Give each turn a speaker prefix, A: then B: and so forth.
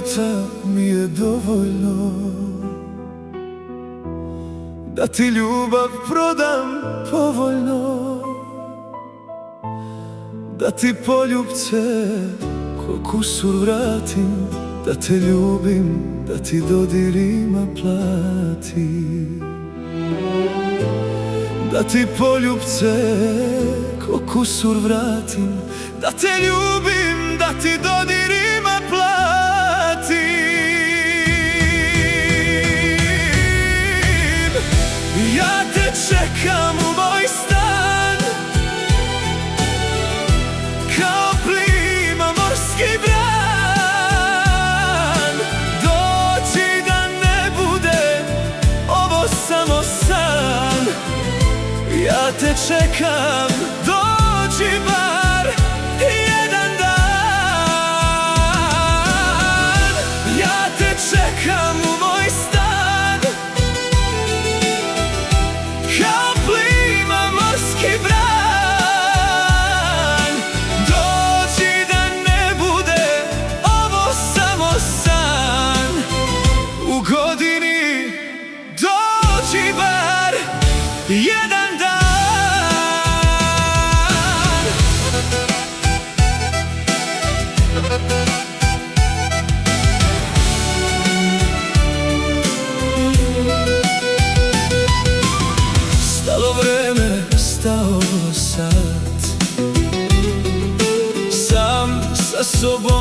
A: života mi je dovoljno da ti ljubav prodam povoljno, da ti poljubce ko kusur vratim, da te ljubim, da ti dodirima platim. Da ti poljubce ko kusur vratim, da te ljubim, da ti dodirima platim. Ja te čekam u moj stan, kao plima morski bran. Dođi da ne bude ovo samo san. Ja te čekam, dođi bar jedan dan. Ja te čekam u moj stan, kao plima morski bran. Dođi da ne bude ovo samo san. U godini dođi bar jedan dan. Stalo vreme, stao sat, sam sa sobom